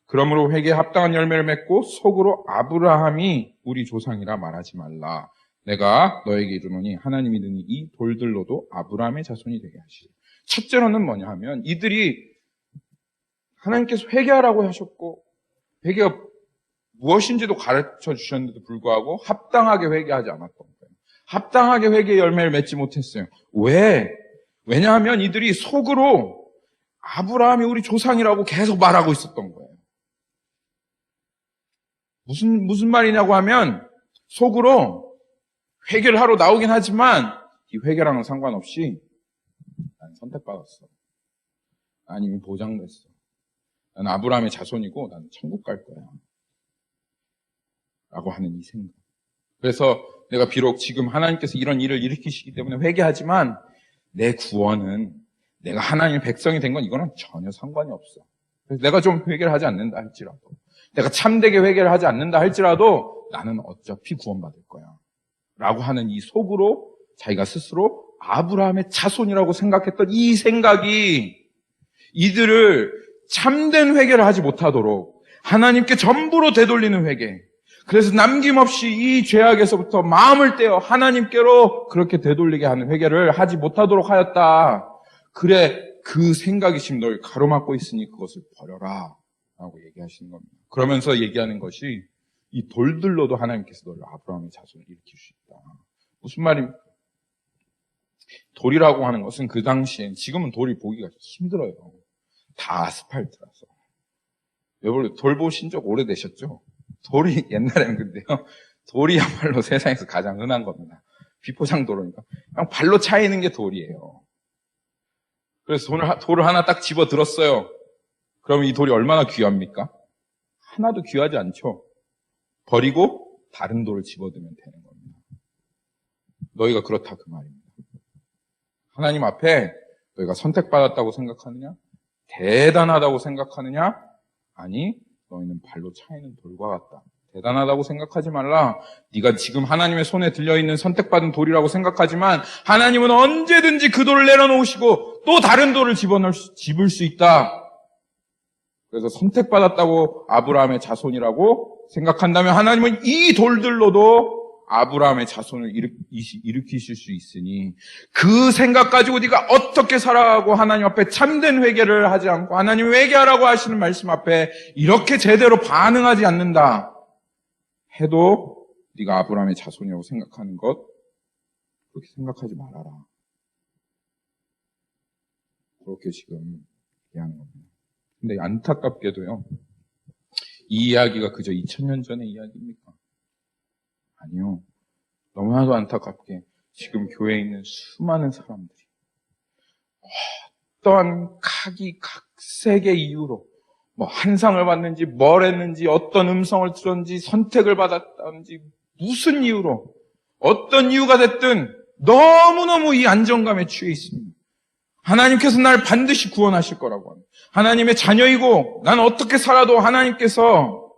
그러므로 회개에 합당한 열매를 맺고 속으로 아브라함이 우리 조상이라 말하지 말라. 내가 너에게 이르노니 하나님이 드니 이 돌들로도 아브라함의 자손이 되게 하시리. 첫째로는 뭐냐 하면 이들이 하나님께서 회개하라고 하셨고 회개가 무엇인지도 가르쳐 주셨는데도 불구하고 합당하게 회개하지 않았던 거예요. 합당하게 회개의 열매를 맺지 못했어요. 왜? 왜냐하면 이들이 속으로 아브라함이 우리 조상이라고 계속 말하고 있었던 거예요. 무슨 말이냐고 하면 속으로 회개를 하러 나오긴 하지만 이 회개랑은 상관없이 난 선택받았어. 난 이미 보장됐어. 난 아브라함의 자손이고 난 천국 갈 거야. 라고 하는 이 생각. 그래서 내가 비록 지금 하나님께서 이런 일을 일으키시기 때문에 회개하지만 내 구원은 내가 하나님의 백성이 된 건 이거는 전혀 상관이 없어. 그래서 내가 좀 회개를 하지 않는다 할지라도 내가 참되게 회개를 하지 않는다 할지라도 나는 어차피 구원받을 거야. 라고 하는 이 속으로 자기가 스스로 아브라함의 자손이라고 생각했던 이 생각이 이들을 참된 회개를 하지 못하도록 하나님께 전부로 되돌리는 회개. 그래서 남김없이 이 죄악에서부터 마음을 떼어 하나님께로 그렇게 되돌리게 하는 회개를 하지 못하도록 하였다. 그래, 그 생각이 지금 널 가로막고 있으니 그것을 버려라. 라고 얘기하시는 겁니다. 그러면서 얘기하는 것이 이 돌들로도 하나님께서 너를 아브라함의 자손을 일으킬 수 있다. 무슨 말입니까? 돌이라고 하는 것은 그 당시엔, 지금은 돌이 보기가 힘들어요. 다 아스팔트라서. 여러분, 돌 보신 적 오래되셨죠? 돌이, 옛날에는 근데요, 돌이야말로 세상에서 가장 흔한 겁니다. 비포장 도로니까. 그냥 발로 차이는 게 돌이에요. 그래서 돌을 하나 딱 집어 들었어요. 그러면 이 돌이 얼마나 귀합니까? 하나도 귀하지 않죠? 버리고 다른 돌을 집어들면 되는 겁니다. 너희가 그렇다 그 말입니다. 하나님 앞에 너희가 선택받았다고 생각하느냐? 대단하다고 생각하느냐? 아니, 너희는 발로 차이는 돌과 같다. 대단하다고 생각하지 말라. 네가 지금 하나님의 손에 들려있는 선택받은 돌이라고 생각하지만 하나님은 언제든지 그 돌을 내려놓으시고 또 다른 돌을 집을 수 있다. 그래서 선택받았다고 아브라함의 자손이라고 생각한다면 하나님은 이 돌들로도 아브라함의 자손을 일으키실 수 있으니 그 생각 가지고 네가 어떻게 살아가고 하나님 앞에 참된 회개를 하지 않고 하나님 회개하라고 하시는 말씀 앞에 이렇게 제대로 반응하지 않는다 해도 네가 아브라함의 자손이라고 생각하는 것 그렇게 생각하지 말아라. 그렇게 지금 얘기하는 겁니다. 근데 안타깝게도요. 이 이야기가 그저 2000년 전의 이야기입니까? 아니요. 너무나도 안타깝게 지금 교회에 있는 수많은 사람들이 어떠한 각색의 이유로 뭐 한상을 받는지 뭘 했는지 어떤 음성을 들었는지 선택을 받았다든지 무슨 이유로 어떤 이유가 됐든 너무너무 이 안정감에 취해 있습니다. 하나님께서 날 반드시 구원하실 거라고 합니다. 하나님의 자녀이고 난 어떻게 살아도 하나님께서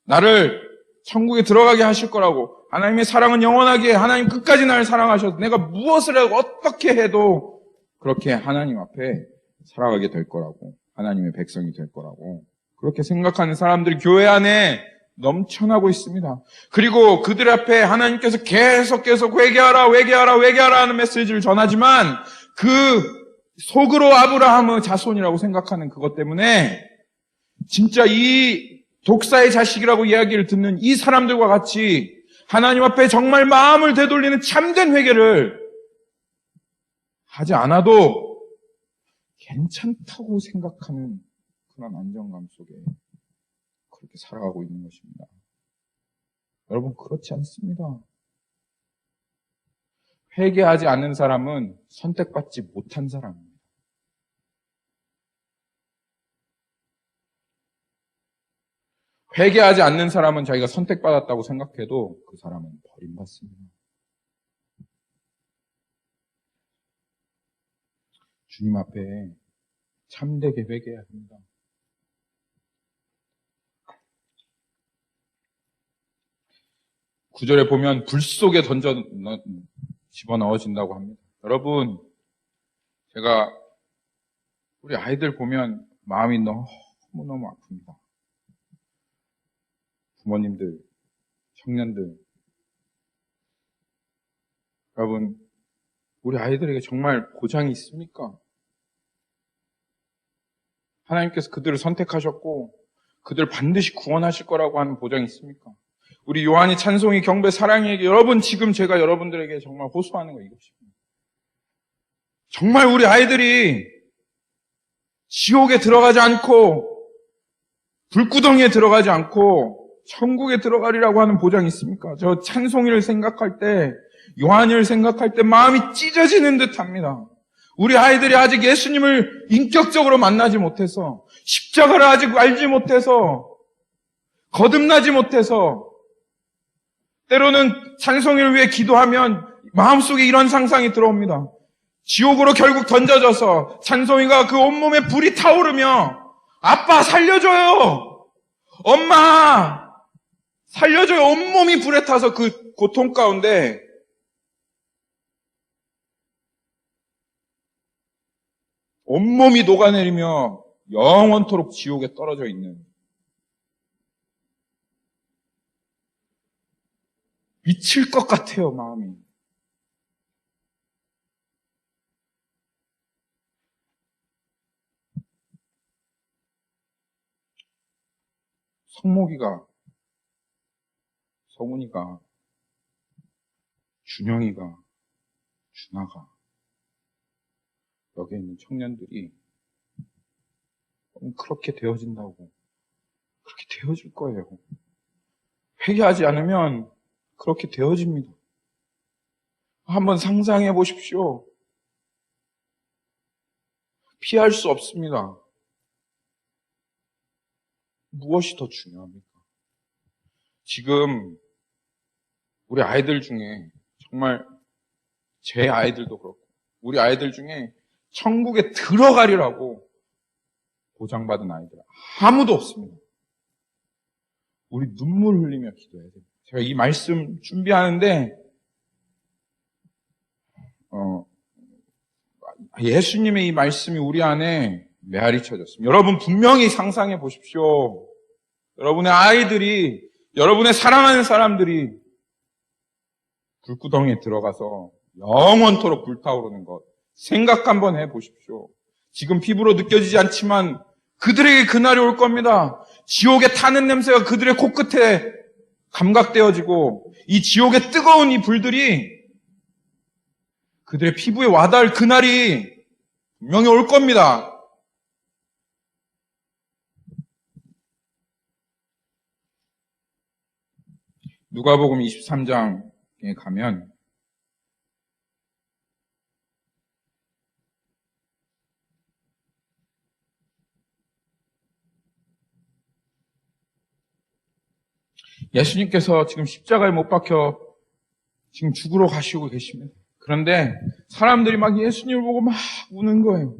나를 천국에 들어가게 하실 거라고 하나님의 사랑은 영원하게 하나님 끝까지 나를 사랑하셔서 내가 무엇을 하고 어떻게 해도 그렇게 하나님 앞에 살아가게 될 거라고 하나님의 백성이 될 거라고 그렇게 생각하는 사람들이 교회 안에 넘쳐나고 있습니다. 그리고 그들 앞에 하나님께서 계속 회개하라 하는 메시지를 전하지만 그 속으로 아브라함의 자손이라고 생각하는 그것 때문에 진짜 이 독사의 자식이라고 이야기를 듣는 이 사람들과 같이 하나님 앞에 정말 마음을 되돌리는 참된 회개를 하지 않아도 괜찮다고 생각하는 그런 안정감 속에 그렇게 살아가고 있는 것입니다. 여러분, 그렇지 않습니다. 회개하지 않는 사람은 선택받지 못한 사람입니다. 회개하지 않는 사람은 자기가 선택받았다고 생각해도 그 사람은 버림받습니다. 주님 앞에 참되게 회개해야 합니다. 구절에 보면 불 속에 집어넣어진다고 합니다. 여러분, 제가 우리 아이들 보면 마음이 너무너무 아픕니다. 부모님들, 청년들, 여러분, 우리 아이들에게 정말 보장이 있습니까? 하나님께서 그들을 선택하셨고 그들을 반드시 구원하실 거라고 하는 보장이 있습니까? 우리 요한이 찬송이 경배 사랑에게 여러분, 지금 제가 여러분들에게 정말 호소하는 거 이것입니다. 정말 우리 아이들이 지옥에 들어가지 않고 불구덩이에 들어가지 않고 천국에 들어가리라고 하는 보장이 있습니까? 저 찬송이를 생각할 때, 요한을 생각할 때 마음이 찢어지는 듯합니다. 우리 아이들이 아직 예수님을 인격적으로 만나지 못해서, 십자가를 아직 알지 못해서, 거듭나지 못해서, 때로는 찬송이를 위해 기도하면 마음속에 이런 상상이 들어옵니다. 지옥으로 결국 던져져서 찬송이가 그 온몸에 불이 타오르며 아빠 살려줘요! 엄마 살려줘요! 온몸이 불에 타서 그 고통 가운데 온몸이 녹아내리며 영원토록 지옥에 떨어져 있는, 미칠 것 같아요, 마음이. 성목이가, 성훈이가, 준영이가, 준아가, 여기 있는 청년들이 그렇게 되어진다고, 그렇게 되어질 거예요. 회개하지 않으면 그렇게 되어집니다. 한번 상상해 보십시오. 피할 수 없습니다. 무엇이 더 중요합니까? 지금 우리 아이들 중에, 정말 제 아이들도 그렇고 우리 아이들 중에 천국에 들어가리라고 보장받은 아이들 아무도 없습니다. 우리 눈물 흘리며 기도해야 됩니다. 제가 이 말씀 준비하는데 예수님의 이 말씀이 우리 안에 메아리 쳐졌습니다. 여러분, 분명히 상상해 보십시오. 여러분의 아이들이, 여러분의 사랑하는 사람들이 불구덩이에 들어가서 영원토록 불타오르는 것 생각 한번 해 보십시오. 지금 피부로 느껴지지 않지만 그들에게 그날이 올 겁니다. 지옥에 타는 냄새가 그들의 코끝에 감각되어지고 이 지옥의 뜨거운 이 불들이 그들의 피부에 와닿을 그날이 분명히 올 겁니다. 누가복음 23장에 가면 예수님께서 지금 십자가에 못 박혀 지금 죽으러 가시고 계십니다. 그런데 사람들이 막 예수님을 보고 막 우는 거예요.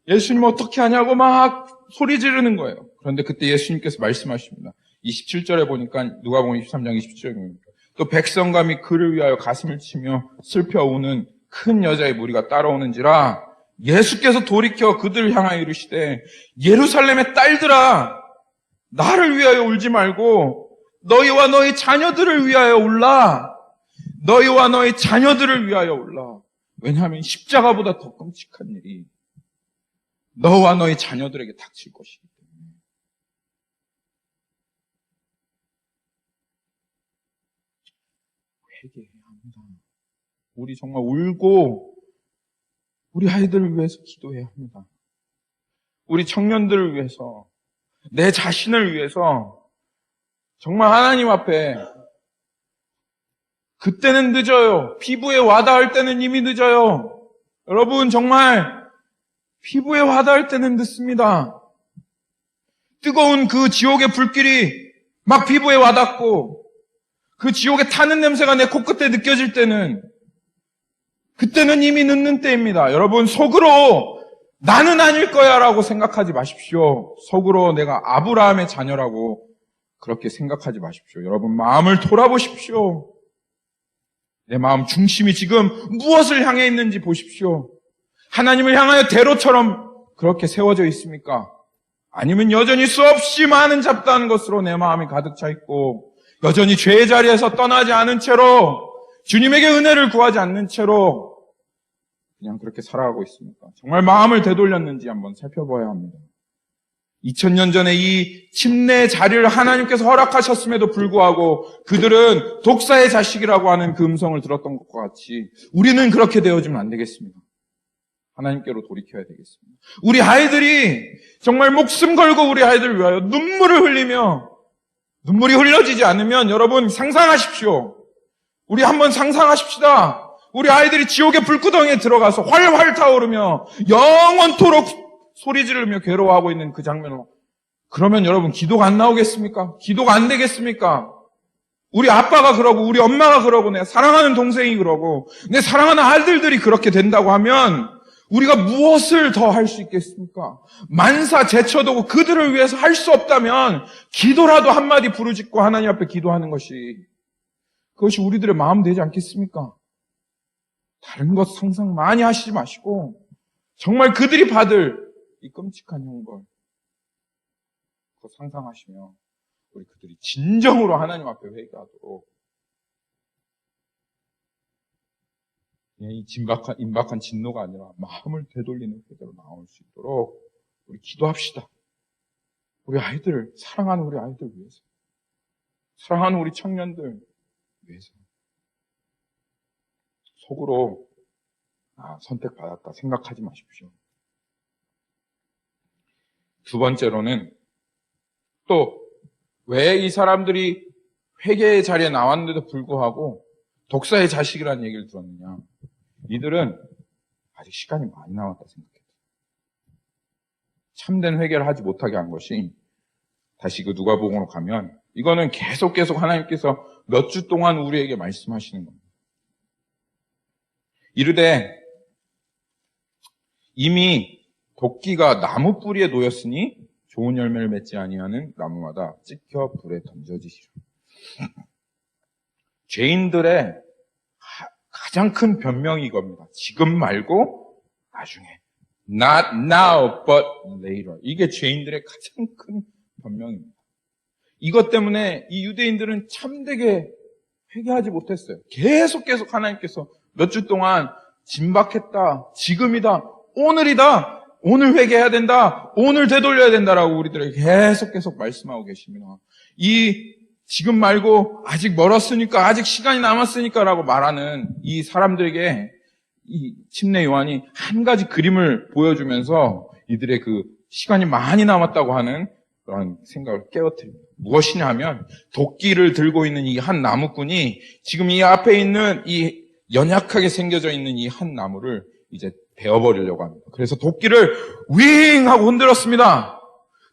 예수님 어떻게 하냐고 막 소리 지르는 거예요. 그런데 그때 예수님께서 말씀하십니다. 27절에 보니까, 누가복음 23장 27절에 보니까 또 백성과 및 그를 위하여 가슴을 치며 슬퍼 우는 큰 여자의 무리가 따라오는지라 예수께서 돌이켜 그들을 향하여 이르시되 예루살렘의 딸들아 나를 위하여 울지 말고 너희와 너희 자녀들을 위하여 울라. 너희와 너희 자녀들을 위하여 울라. 왜냐하면 십자가보다 더 끔찍한 일이 너와 너희 자녀들에게 닥칠 것이기 때문에. 회개해야 합니다. 우리 정말 울고 우리 아이들을 위해서 기도해야 합니다. 우리 청년들을 위해서, 내 자신을 위해서 정말 하나님 앞에, 그때는 늦어요. 피부에 와닿을 때는 이미 늦어요. 여러분, 정말 피부에 와닿을 때는 늦습니다. 뜨거운 그 지옥의 불길이 막 피부에 와닿고 그 지옥에 타는 냄새가 내 코끝에 느껴질 때는, 그때는 이미 늦는 때입니다. 여러분, 속으로 나는 아닐 거야 라고 생각하지 마십시오. 속으로 내가 아브라함의 자녀라고 그렇게 생각하지 마십시오. 여러분, 마음을 돌아보십시오. 내 마음 중심이 지금 무엇을 향해 있는지 보십시오. 하나님을 향하여 대로처럼 그렇게 세워져 있습니까? 아니면 여전히 수없이 많은 잡다한 것으로 내 마음이 가득 차 있고 여전히 죄의 자리에서 떠나지 않은 채로, 주님에게 은혜를 구하지 않는 채로 그냥 그렇게 살아가고 있습니까? 정말 마음을 되돌렸는지 한번 살펴봐야 합니다. 2000년 전에 이 침례의 자리를 하나님께서 허락하셨음에도 불구하고 그들은 독사의 자식이라고 하는 그 음성을 들었던 것과 같이 우리는 그렇게 되어지면 안 되겠습니다. 하나님께로 돌이켜야 되겠습니다. 우리 아이들이 정말 목숨 걸고 우리 아이들을 위하여 눈물을 흘리며, 눈물이 흘려지지 않으면 여러분 상상하십시오. 우리 한번 상상하십시다. 우리 아이들이 지옥의 불구덩이에 들어가서 활활 타오르며 영원토록 소리 지르며 괴로워하고 있는 그 장면을, 그러면 여러분 기도가 안 나오겠습니까? 기도가 안 되겠습니까? 우리 아빠가 그러고 우리 엄마가 그러고 내 사랑하는 동생이 그러고 내 사랑하는 아들들이 그렇게 된다고 하면 우리가 무엇을 더 할 수 있겠습니까? 만사 제쳐두고 그들을 위해서 할 수 없다면 기도라도 한마디 부르짖고 하나님 앞에 기도하는 것이, 그것이 우리들의 마음 되지 않겠습니까? 다른 것 상상 많이 하시지 마시고 정말 그들이 받을 이 끔찍한 형벌, 그거 상상하시며 우리 그들이 진정으로 하나님 앞에 회개하도록, 이 임박한 진노가 아니라 마음을 되돌리는 회개로 나올 수 있도록 우리 기도합시다. 우리 아이들, 사랑하는 우리 아이들 위해서, 사랑하는 우리 청년들 위해서. 속으로 선택받았다 생각하지 마십시오. 두 번째로는 또 왜 이 사람들이 회개의 자리에 나왔는데도 불구하고 독사의 자식이라는 얘기를 들었느냐. 이들은 아직 시간이 많이 남았다 생각해요. 참된 회개를 하지 못하게 한 것이, 다시 그 누가복음으로 가면 이거는 계속 하나님께서 몇 주 동안 우리에게 말씀하시는 겁니다. 이르되 이미 도끼가 나무 뿌리에 놓였으니 좋은 열매를 맺지 아니하는 나무마다 찍혀 불에 던져지시라. 죄인들의 가장 큰 변명이 이겁니다. 지금 말고 나중에. Not now, but later. 이게 죄인들의 가장 큰 변명입니다. 이것 때문에 이 유대인들은 참되게 회개하지 못했어요. 계속 하나님께서 몇 주 동안 진박했다, 지금이다, 오늘이다, 오늘 회개해야 된다, 오늘 되돌려야 된다라고 우리들에게 계속 말씀하고 계십니다. 이 지금 말고 아직 멀었으니까, 아직 시간이 남았으니까 라고 말하는 이 사람들에게 이 침례 요한이 한 가지 그림을 보여주면서 이들의 그 시간이 많이 남았다고 하는 그런 생각을 깨우칩니다. 무엇이냐 하면 도끼를 들고 있는 이 한 나무꾼이 지금 이 앞에 있는 이 연약하게 생겨져 있는 이 한 나무를 이제 베어버리려고 합니다. 그래서 도끼를 윙 하고 흔들었습니다.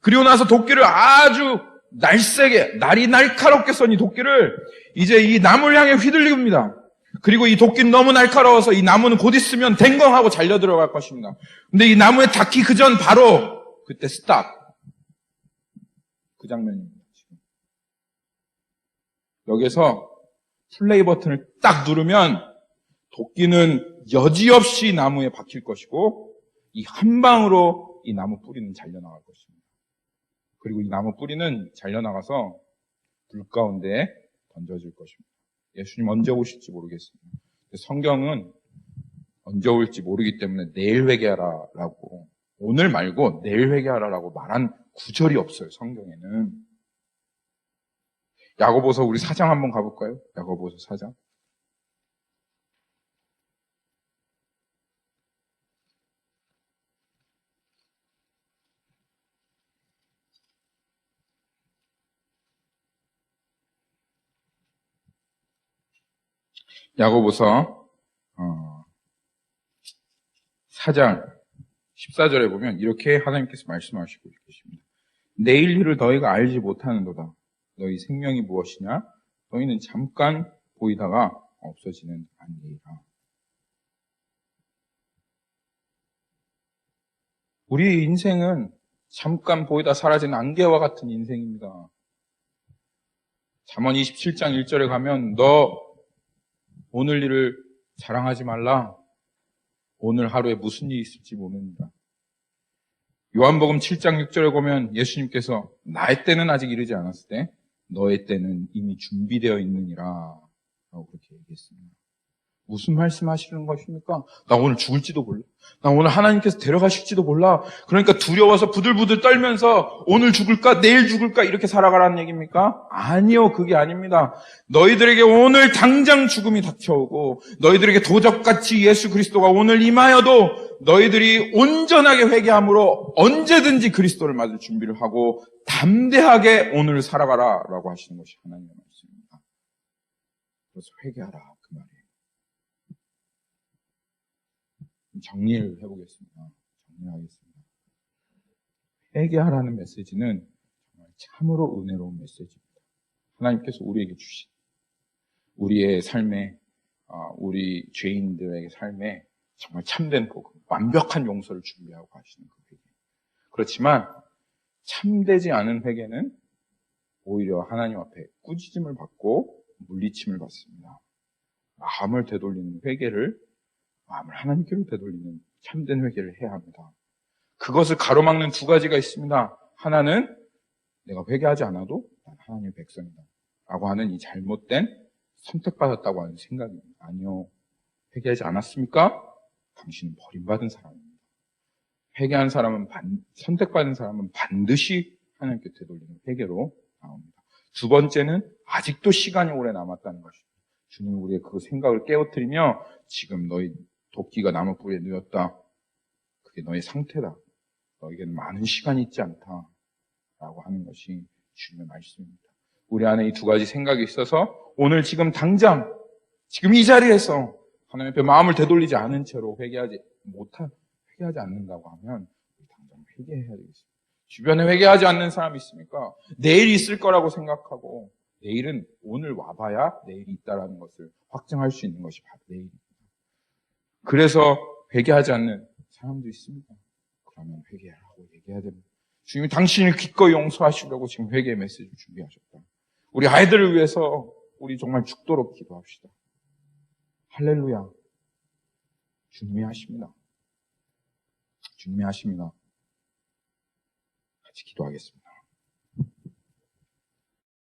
그리고 나서 도끼를 아주 날쌔게, 날이 날카롭게 선 이 도끼를 이제 이 나무를 향해 휘둘립니다. 그리고 이 도끼는 너무 날카로워서 이 나무는 곧 있으면 댕강하고 잘려 들어갈 것입니다. 근데 이 나무에 닿기 그 전 바로 그때 스탑. 그 장면입니다. 지금. 여기서 플레이 버튼을 딱 누르면 도끼는 여지없이 나무에 박힐 것이고 이 한 방으로 이 나무 뿌리는 잘려나갈 것입니다. 그리고 이 나무 뿌리는 잘려나가서 불 가운데 던져질 것입니다. 예수님 언제 오실지 모르겠습니다. 성경은 언제 올지 모르기 때문에 내일 회개하라라고, 오늘 말고 내일 회개하라라고 말한 구절이 없어요, 성경에는. 야고보서 우리 4장 한번 가볼까요? 야고보서 4장. 야고보서 4장 14절에 보면 이렇게 하나님께서 말씀하시고 계십니다. 내일 일을 너희가 알지 못하는도다. 너희 생명이 무엇이냐? 너희는 잠깐 보이다가 없어지는 안개이라. 우리 인생은 잠깐 보이다 사라지는 안개와 같은 인생입니다. 잠언 27장 1절에 가면 너 오늘 일을 자랑하지 말라. 오늘 하루에 무슨 일이 있을지 모릅니다. 요한복음 7장 6절에 보면 예수님께서 나의 때는 아직 이르지 않았을 때 너의 때는 이미 준비되어 있느니라 라고 그렇게 얘기했습니다. 무슨 말씀하시는 것입니까? 나 오늘 죽을지도 몰라. 나 오늘 하나님께서 데려가실지도 몰라. 그러니까 두려워서 부들부들 떨면서 오늘 죽을까 내일 죽을까 이렇게 살아가라는 얘기입니까? 아니요, 그게 아닙니다. 너희들에게 오늘 당장 죽음이 닥쳐오고 너희들에게 도적같이 예수 그리스도가 오늘 임하여도 너희들이 온전하게 회개함으로 언제든지 그리스도를 맞을 준비를 하고 담대하게 오늘 살아가라 라고 하시는 것이 하나님의 말씀입니다. 그래서 회개하라 그 말이에요. 정리를 해보겠습니다. 정리하겠습니다. 회개하라는 메시지는 정말 참으로 은혜로운 메시지입니다. 하나님께서 우리에게 주신 우리의 삶에, 우리 죄인들에게 삶에 정말 참된 복음, 완벽한 용서를 준비하고 가시는 그 회개. 그렇지만 참되지 않은 회개는 오히려 하나님 앞에 꾸짖음을 받고 물리침을 받습니다. 마음을 되돌리는 회개를, 마음을 하나님께로 되돌리는 참된 회개를 해야 합니다. 그것을 가로막는 두 가지가 있습니다. 하나는 내가 회개하지 않아도 난 하나님의 백성이다 라고 하는 이 잘못된 선택받았다고 하는 생각입니다. 아니요. 회개하지 않았습니까? 당신은 버림받은 사람입니다. 회개한 사람은 선택받은 사람은 반드시 하나님께 되돌리는 회개로 나옵니다. 두 번째는 아직도 시간이 오래 남았다는 것입니다. 주님이 우리의 그 생각을 깨우뜨리며 지금 너희 도끼가 나무 뿌리에 누웠다. 그게 너의 상태다. 너에게는 많은 시간이 있지 않다. 라고 하는 것이 주님의 말씀입니다. 우리 안에 이 두 가지 생각이 있어서 오늘 지금 당장 지금 이 자리에서 하나님 앞에 마음을 되돌리지 않은 채로 회개하지 않는다고 하면 당장 회개해야 되겠습니다. 주변에 회개하지 않는 사람이 있습니까? 내일 있을 거라고 생각하고 내일은 오늘 와봐야 내일이 있다라는 것을 확증할 수 있는 것이 바로 내일입니다. 그래서 회개하지 않는 사람도 있습니다. 그러면 회개하라고 얘기해야 됩니다. 주님이 당신을 기꺼이 용서하시려고 지금 회개의 메시지를 준비하셨다. 우리 아이들을 위해서 우리 정말 죽도록 기도합시다. 할렐루야. 주님이 하십니다. 주님이 하십니다. 같이 기도하겠습니다.